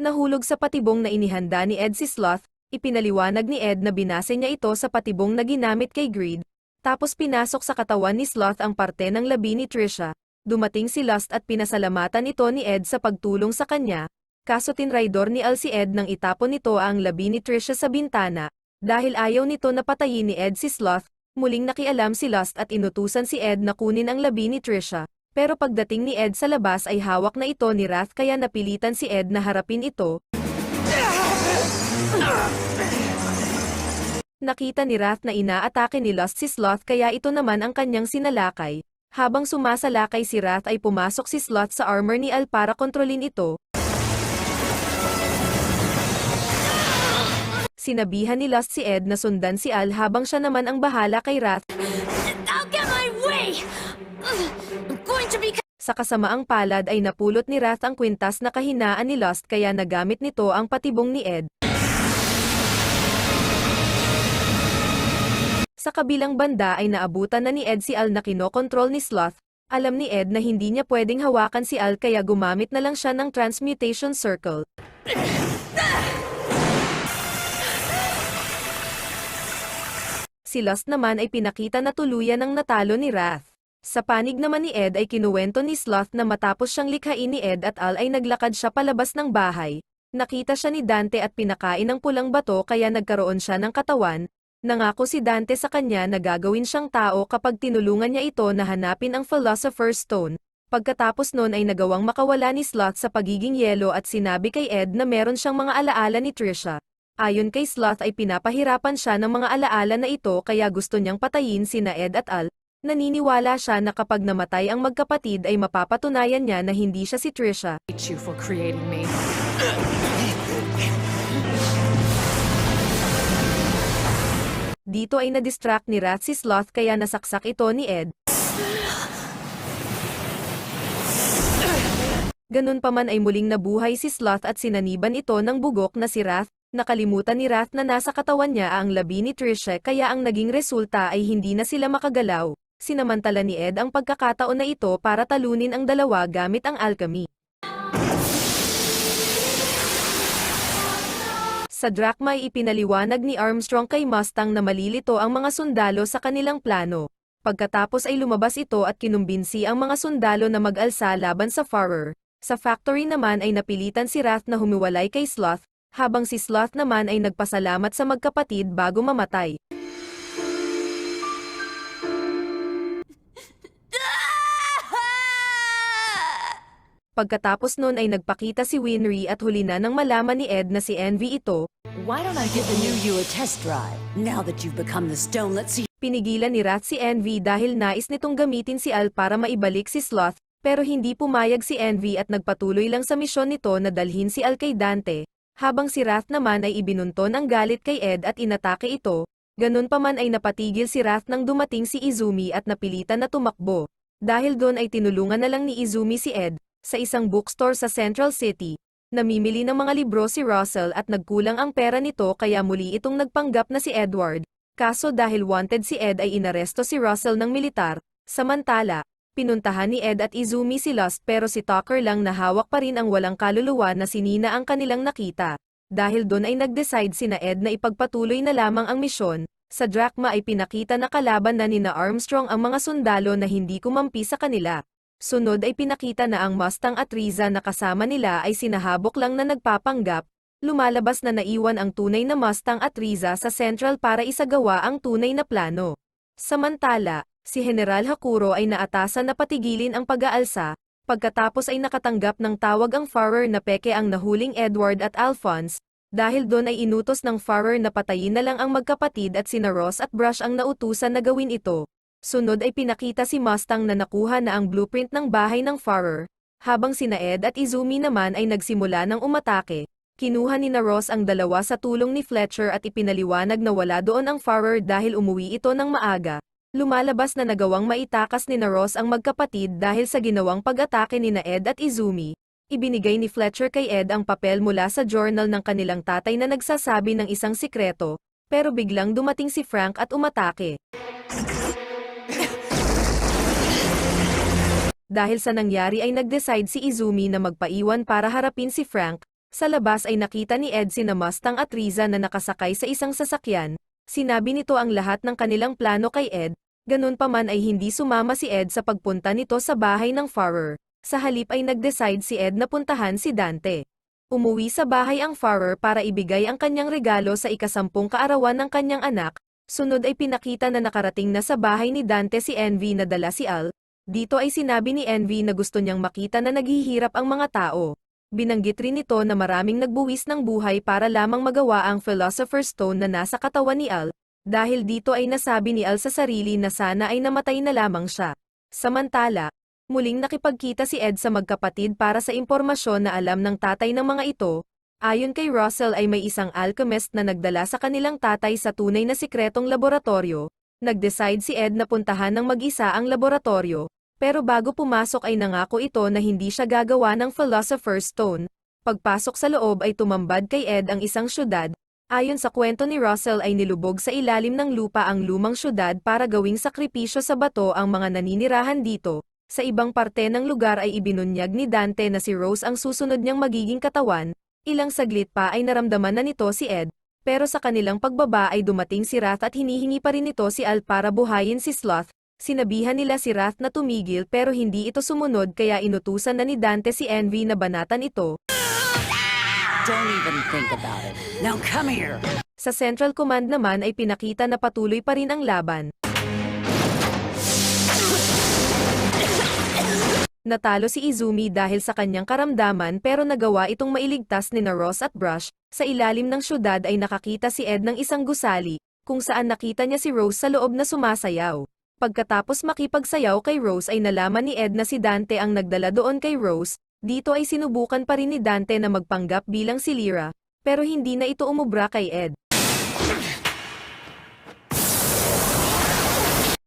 Nahulog sa patibong na inihanda ni Ed si Sloth, ipinaliwanag ni Ed na binase niya ito sa patibong na ginamit kay Greed, tapos pinasok sa katawan ni Sloth ang parte ng labi ni Trisha. Dumating si Lust at pinasalamatan ito ni Ed sa pagtulong sa kanya, kaso tinraidor ni Al si Ed nang itapon nito ang labi ni Trisha sa bintana. Dahil ayaw nito na patayin ni Ed si Sloth, muling nakialam si Lust at inutusan si Ed na kunin ang labi ni Trisha. Pero pagdating ni Ed sa labas ay hawak na ito ni Wrath kaya napilitan si Ed na harapin ito. Nakita ni Wrath na inaatake ni Lust si Sloth kaya ito naman ang kanyang sinalakay. Habang sumasalakay si Wrath ay pumasok si Sloth sa armor ni Al para kontrolin ito. Sinabihan ni Lust si Ed na sundan si Al habang siya naman ang bahala kay Wrath. I'll get my way! I'm going to be... Sa kasamaang palad ay napulot ni Wrath ang kwintas na kahinaan ni Lust kaya nagamit nito ang patibong ni Ed. Sa kabilang banda ay naabutan na ni Ed si Al na kinokontrol ni Sloth. Alam ni Ed na hindi niya pwedeng hawakan si Al kaya gumamit na lang siya ng transmutation circle. Si Lust naman ay pinakita na tuluyan ng natalo ni Wrath. Sa panig naman ni Ed ay kinuwento ni Sloth na matapos siyang likhain ni Ed at Al ay naglakad siya palabas ng bahay. Nakita siya ni Dante at pinakain ng pulang bato kaya nagkaroon siya ng katawan. Nangako si Dante sa kanya na gagawin siyang tao kapag tinulungan niya ito na hanapin ang Philosopher's Stone. Pagkatapos nun ay nagawang makawala ni Sloth sa pagiging yelo at sinabi kay Ed na meron siyang mga alaala ni Trisha. Ayon kay Sloth ay pinapahirapan siya ng mga alaala na ito kaya gusto niyang patayin sina Ed at Al. Naniniwala siya na kapag namatay ang magkapatid ay mapapatunayan niya na hindi siya si Trisha. Hate you for creating me. Dito ay na-distract ni Wrath si Sloth kaya nasaksak ito ni Ed. Ganun pa man ay muling nabuhay si Sloth at sinaniban ito ng bugok na si Wrath. Nakalimutan ni Wrath na nasa katawan niya ang labi ni Trisha kaya ang naging resulta ay hindi na sila makagalaw. Sinamantala ni Ed ang pagkakataon na ito para talunin ang dalawa gamit ang alchemy. Sa Drachma ay ipinaliwanag ni Armstrong kay Mustang na malilito ang mga sundalo sa kanilang plano. Pagkatapos ay lumabas ito at kinumbinsi ang mga sundalo na mag-alsa laban sa Führer. Sa factory naman ay napilitan si Wrath na humiwalay kay Sloth, habang si Sloth naman ay nagpasalamat sa magkapatid bago mamatay. Pagkatapos nun ay nagpakita si Winry at huli na nang malaman ni Ed na si Envy ito. Why don't I give the new you a test drive? Now that you've become the stone, let's see. Pinigilan ni Wrath si Envy dahil nais nitong gamitin si Al para maibalik si Sloth, pero hindi pumayag si Envy at nagpatuloy lang sa misyon nito na dalhin si Al kay Dante, habang si Wrath naman ay ibinunton ang galit kay Ed at inatake ito. Ganun pa man ay napatigil si Wrath nang dumating si Izumi at napilitan na tumakbo. Dahil doon ay tinulungan na lang ni Izumi si Ed. Sa isang bookstore sa Central City, namimili ng mga libro si Russell at nagkulang ang pera nito kaya muli itong nagpanggap na si Edward. Kaso dahil wanted si Ed ay inaresto si Russell ng militar. Samantala, pinuntahan ni Ed at Izumi si Lust pero si Tucker lang na hawak pa rin ang walang kaluluwa na si Nina ang kanilang nakita. Dahil doon ay nag-decide sina Ed na ipagpatuloy na lamang ang misyon. Sa Drachma ay pinakita na kalaban na nina Armstrong ang mga sundalo na hindi kumampi sa kanila. Sunod ay pinakita na ang Mustang at Riza na kasama nila ay sinahabok lang na nagpapanggap. Lumalabas na naiwan ang tunay na Mustang at Riza sa Central para isagawa ang tunay na plano. Samantala, si General Hakuro ay naatasan na patigilin ang pag-aalsa. Pagkatapos ay nakatanggap ng tawag ang Führer na peke ang nahuling Edward at Alphonse. Dahil doon ay inutos ng Führer na patayin na lang ang magkapatid at sina Ross at Brush ang nautusan na gawin ito. Sunod ay pinakita si Mustang na nakuha na ang blueprint ng bahay ng Führer. Habang sina Ed at Izumi naman ay nagsimula ng umatake. Kinuha ni na Ross ang dalawa sa tulong ni Fletcher at ipinaliwanag na wala doon ang Führer dahil umuwi ito ng maaga. Lumalabas na nagawang maitakas ni na Ross ang magkapatid dahil sa ginawang pag-atake ni na Ed at Izumi. Ibinigay ni Fletcher kay Ed ang papel mula sa journal ng kanilang tatay na nagsasabi ng isang sikreto, pero biglang dumating si Frank at umatake. Dahil sa nangyari ay nag-decide si Izumi na magpaiwan para harapin si Frank. Sa labas ay nakita ni Ed sina Mustang at Riza na nakasakay sa isang sasakyan. Sinabi nito ang lahat ng kanilang plano kay Ed. Ganun pa man ay hindi sumama si Ed sa pagpunta nito sa bahay ng Führer. Sa halip ay nag-decide si Ed na puntahan si Dante. Umuwi sa bahay ang Führer para ibigay ang kanyang regalo sa ika-10 kaarawan ng kanyang anak. Sunod ay pinakita na nakarating na sa bahay ni Dante si Envy na dala si Al. Dito ay sinabi ni Envy na gusto niyang makita na naghihirap ang mga tao. Binanggit rin nito na maraming nagbuwis ng buhay para lamang magawa ang Philosopher's Stone na nasa katawan ni Al. Dahil dito ay nasabi ni Al sa sarili na sana ay namatay na lamang siya. Samantala, muling nakipagkita si Ed sa magkapatid para sa impormasyon na alam ng tatay ng mga ito. Ayon kay Russell ay may isang alchemist na nagdala sa kanilang tatay sa tunay na sikretong laboratorio. Nag-decide si Ed na puntahan ng mag-isa ang laboratorio. Pero bago pumasok ay nangako ito na hindi siya gagawa ng Philosopher's Stone. Pagpasok sa loob ay tumambad kay Ed ang isang syudad. Ayon sa kwento ni Russell ay nilubog sa ilalim ng lupa ang lumang syudad para gawing sakripisyo sa bato ang mga naninirahan dito. Sa ibang parte ng lugar ay ibinunyag ni Dante na si Rose ang susunod niyang magiging katawan. Ilang saglit pa ay naramdaman na nito si Ed. Pero sa kanilang pagbaba ay dumating si Wrath at hinihingi pa rin nito si Al para buhayin si Sloth. Sinabihan nila si Wrath na tumigil pero hindi ito sumunod kaya inutusan na ni Dante si Envy na banatan ito. Don't even think about it. Now come here. Sa Central Command naman ay pinakita na patuloy pa rin ang laban. Natalo si Izumi dahil sa kanyang karamdaman pero nagawa itong mailigtas ni na Ross at Brush. Sa ilalim ng syudad ay nakakita si Ed ng isang gusali, kung saan nakita niya si Rose sa loob na sumasayaw. Pagkatapos makipagsayaw kay Rose ay nalaman ni Ed na si Dante ang nagdala doon kay Rose. Dito ay sinubukan pa rin ni Dante na magpanggap bilang si Lyra, pero hindi na ito umubra kay Ed.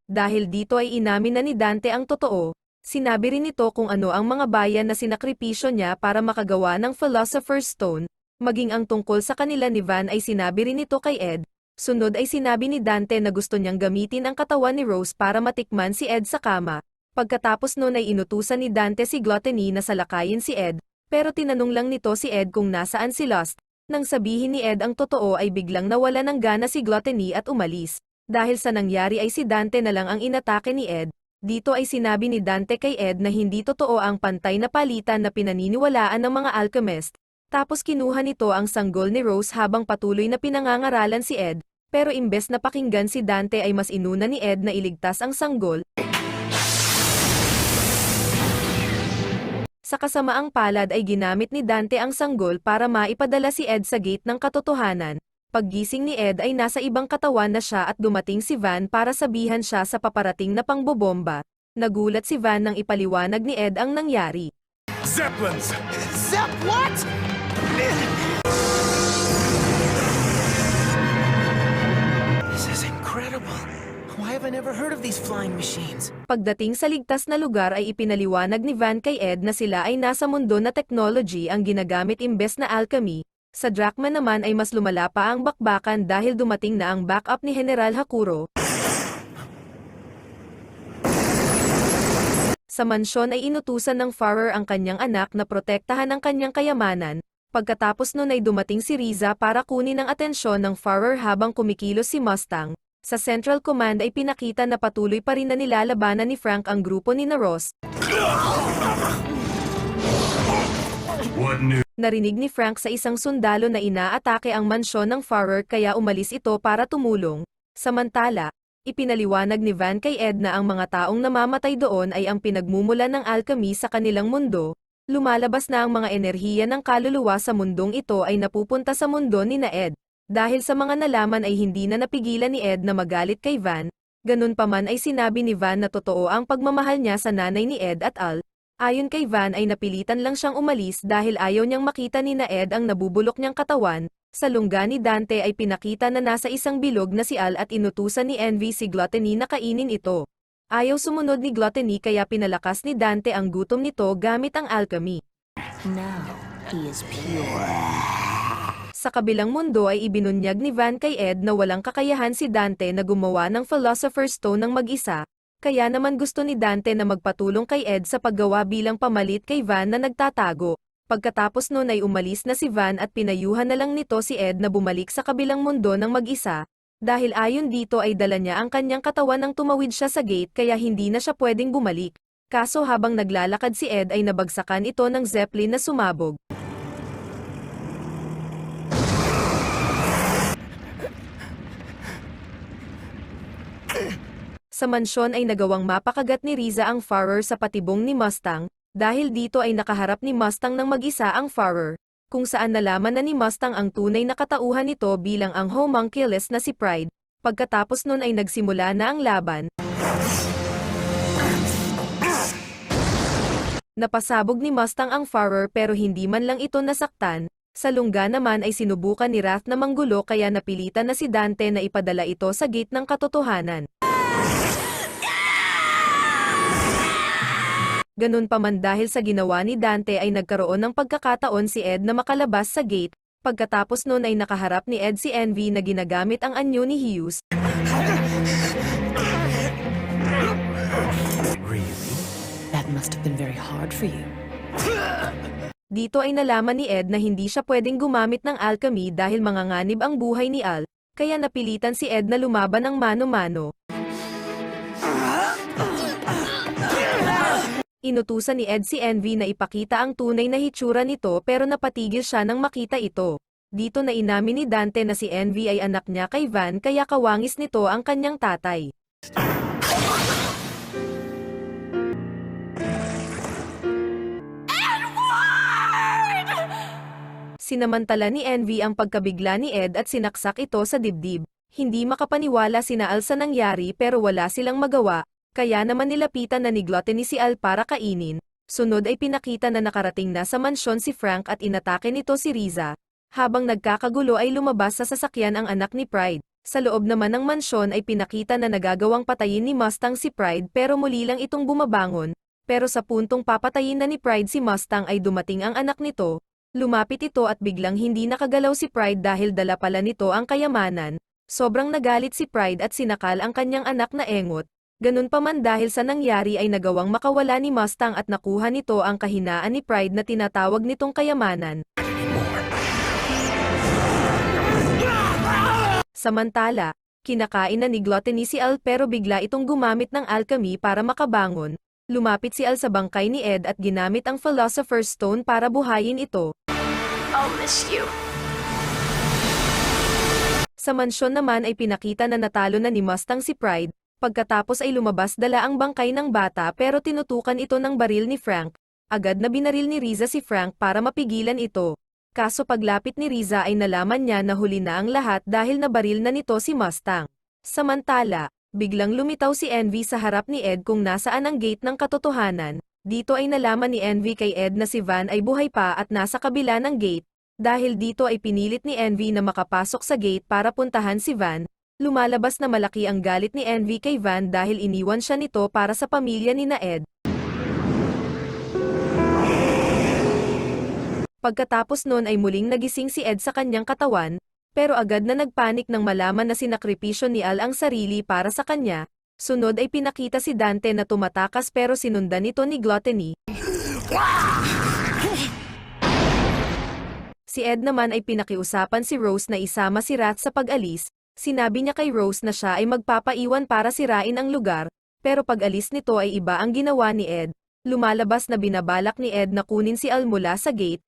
Dahil dito ay inamin na ni Dante ang totoo, sinabi rin nito kung ano ang mga bayan na sinakripisyo niya para makagawa ng Philosopher's Stone, maging ang tungkol sa kanila ni Van ay sinabi rin nito kay Ed. Sunod ay sinabi ni Dante na gusto niyang gamitin ang katawan ni Rose para matikman si Ed sa kama. Pagkatapos noon ay inutusan ni Dante si Gluttony na salakayin si Ed, pero tinanong lang nito si Ed kung nasaan si Lust. Nang sabihin ni Ed ang totoo ay biglang nawala ng gana si Gluttony at umalis. Dahil sa nangyari ay si Dante na lang ang inatake ni Ed. Dito ay sinabi ni Dante kay Ed na hindi totoo ang pantay na palitan na pinaniniwalaan ng mga alchemist. Tapos kinuha nito ang sanggol ni Rose habang patuloy na pinangangaralan si Ed. Pero imbes na pakinggan si Dante ay mas inuna ni Ed na iligtas ang sanggol. Sa kasamaang palad ay ginamit ni Dante ang sanggol para maipadala si Ed sa gate ng katotohanan. Paggising ni Ed ay nasa ibang katawan na siya at dumating si Van para sabihan siya sa paparating na pangbobomba. Nagulat si Van nang ipaliwanag ni Ed ang nangyari. Zeppelins! Zep what? This is incredible. Why have I never heard of these flying machines? Pagdating sa ligtas na lugar ay ipinaliwanag ni Van kay Ed na sila ay nasa mundo na technology ang ginagamit imbes na alchemy. Sa Drachma naman ay mas lumala pa ang bakbakan dahil dumating na ang backup ni General Hakuro. Sa mansyon ay inutusan ng Führer ang kanyang anak na protektahan ang kanyang kayamanan. Pagkatapos nun ay dumating si Riza para kunin ang atensyon ng Farrer habang kumikilos si Mustang. Sa Central Command ay pinakita na patuloy pa rin na nilalabanan ni Frank ang grupo ni Ross. Narinig ni Frank sa isang sundalo na inaatake ang mansyon ng Farrer kaya umalis ito para tumulong. Samantala, ipinaliwanag ni Van kay Ed na ang mga taong namamatay doon ay ang pinagmumulan ng alchemy sa kanilang mundo. Lumalabas na ang mga enerhiya ng kaluluwa sa mundong ito ay napupunta sa mundo ni Ed. Dahil sa mga nalaman ay hindi na napigilan ni Ed na magalit kay Van. Ganun pa man ay sinabi ni Van na totoo ang pagmamahal niya sa nanay ni Ed at Al. Ayon kay Van ay napilitan lang siyang umalis dahil ayaw niyang makita ni Ed ang nabubulok niyang katawan. Sa lungga ni Dante ay pinakita na nasa isang bilog na si Al at inutusan ni Envy si Gluttony na kainin ito. Ayaw sumunod ni Gluttony kaya pinalakas ni Dante ang gutom nito gamit ang alchemy. Now he is pure. Sa kabilang mundo ay ibinunyag ni Van kay Ed na walang kakayahan si Dante na gumawa ng Philosopher's Stone ng mag-isa. Kaya naman gusto ni Dante na magpatulong kay Ed sa paggawa bilang pamalit kay Van na nagtatago. Pagkatapos nun ay umalis na si Van at pinayuhan na lang nito si Ed na bumalik sa kabilang mundo ng mag-isa. Dahil ayon dito ay dala niya ang kanyang katawan nang tumawid siya sa gate kaya hindi na siya pwedeng bumalik. Kaso habang naglalakad si Ed ay nabagsakan ito ng Zeppelin na sumabog. Sa mansyon ay nagawang mapakagat ni Riza ang Farrer sa patibong ni Mustang, dahil dito ay nakaharap ni Mustang ng mag-isa ang Farrer, kung saan nalaman na ni Mustang ang tunay na katauhan nito bilang ang homunculus na si Pride. Pagkatapos nun ay nagsimula na ang laban. Napasabog ni Mustang ang Farrer pero hindi man lang ito nasaktan. Sa lungga naman ay sinubukan ni Wrath na manggulo kaya napilitan na si Dante na ipadala ito sa gate ng katotohanan. Ganun pa man dahil sa ginawa ni Dante ay nagkaroon ng pagkakataon si Ed na makalabas sa gate, pagkatapos nun ay nakaharap ni Ed si Envy na ginagamit ang anyo ni Hughes. Really? That must have been very hard for you. Dito ay nalaman ni Ed na hindi siya pwedeng gumamit ng alchemy dahil manganganib ang buhay ni Al, kaya napilitan si Ed na lumaban ng mano-mano. Inutusan ni Ed si Envy na ipakita ang tunay na hitsura nito pero napatigil siya nang makita ito. Dito na inamin ni Dante na si Envy ay anak niya kay Van kaya kawangis nito ang kanyang tatay. Sinamantala ni Envy ang pagkabigla ni Ed at sinaksak ito sa dibdib. Hindi makapaniwala sina Al sa nangyari pero wala silang magawa. Kaya naman nilapitan na ni Gluttony si Al para kainin. Sunod ay pinakita na nakarating na sa mansyon si Frank at inatake nito si Riza. Habang nagkakagulo ay lumabas sa sasakyan ang anak ni Pride. Sa loob naman ng mansyon ay pinakita na nagagawang patayin ni Mustang si Pride pero muli lang itong bumabangon. Pero sa puntong papatayin na ni Pride si Mustang ay dumating ang anak nito. Lumapit ito at biglang hindi nakagalaw si Pride dahil dala pala nito ang kayamanan. Sobrang nagalit si Pride at sinakal ang kanyang anak na engot. Ganun pa man dahil sa nangyari ay nagawang makawala ni Mustang at nakuha nito ang kahinaan ni Pride na tinatawag nitong kayamanan. Samantala, kinakain na ni Gluttony si Al pero bigla itong gumamit ng alchemy para makabangon. Lumapit si Al sa bangkay ni Ed at ginamit ang Philosopher's Stone para buhayin ito. I'll miss you. Sa mansyon naman ay pinakita na natalo na ni Mustang si Pride. Pagkatapos ay lumabas dala ang bangkay ng bata pero tinutukan ito ng baril ni Frank. Agad na binaril ni Riza si Frank para mapigilan ito. Kaso paglapit ni Riza ay nalaman niya na huli na ang lahat dahil nabaril na nito si Mustang. Samantala, biglang lumitaw si Envy sa harap ni Ed kung nasaan ang gate ng katotohanan. Dito ay nalaman ni Envy kay Ed na si Van ay buhay pa at nasa kabila ng gate. Dahil dito ay pinilit ni Envy na makapasok sa gate para puntahan si Van. Lumalabas na malaki ang galit ni Envy kay Van dahil iniwan siya nito para sa pamilya ni Ed. Pagkatapos nun ay muling nagising si Ed sa kanyang katawan, pero agad na nagpanik nang malaman na sinakripisyo ni Al ang sarili para sa kanya. Sunod ay pinakita si Dante na tumatakas pero sinundan ito ni Gluttony. Si Ed naman ay pinakiusapan si Rose na isama si Rat sa pag-alis, sinabi niya kay Rose na siya ay magpapaiwan para sirain ang lugar, pero pag-alis nito ay iba ang ginawa ni Ed. Lumalabas na binabalak ni Ed na kunin si Al mula sa gate.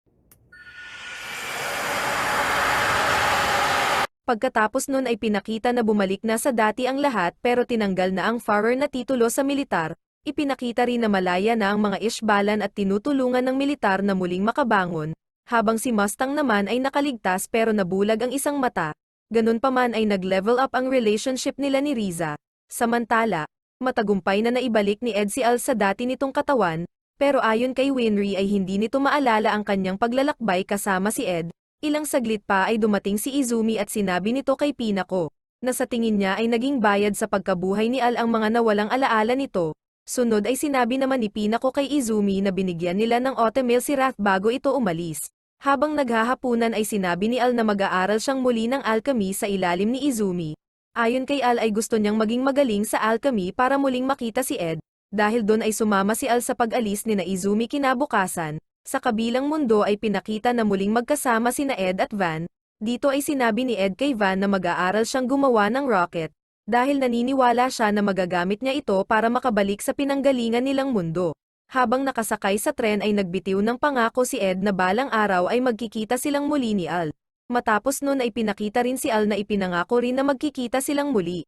Pagkatapos nun ay pinakita na bumalik na sa dati ang lahat pero tinanggal na ang Farrer na titulo sa militar. Ipinakita rin na malaya na ang mga Ishbalan at tinutulungan ng militar na muling makabangon, habang si Mustang naman ay nakaligtas pero nabulag ang isang mata. Ganun pa man ay nag-level up ang relationship nila ni Riza. Samantala, matagumpay na naibalik ni Ed si Al sa dati nitong katawan, pero ayon kay Winry ay hindi nito maalala ang kanyang paglalakbay kasama si Ed. Ilang saglit pa ay dumating si Izumi at sinabi nito kay Pinako, na sa tingin niya ay naging bayad sa pagkabuhay ni Al ang mga nawalang alaala nito. Sunod ay sinabi naman ni Pinako kay Izumi na binigyan nila ng oatmeal si Wrath bago ito umalis. Habang naghahapunan ay sinabi ni Al na mag-aaral siyang muli ng alchemy sa ilalim ni Izumi. Ayon kay Al ay gusto niyang maging magaling sa alchemy para muling makita si Ed. Dahil doon ay sumama si Al sa pag-alis ni na Izumi kinabukasan. Sa kabilang mundo ay pinakita na muling magkasama sina Ed at Van. Dito ay sinabi ni Ed kay Van na mag-aaral siyang gumawa ng rocket. Dahil naniniwala siya na magagamit niya ito para makabalik sa pinanggalingan nilang mundo. Habang nakasakay sa tren ay nagbitiw ng pangako si Ed na balang araw ay magkikita silang muli ni Al. Matapos nun ay pinakita rin si Al na ipinangako rin na magkikita silang muli.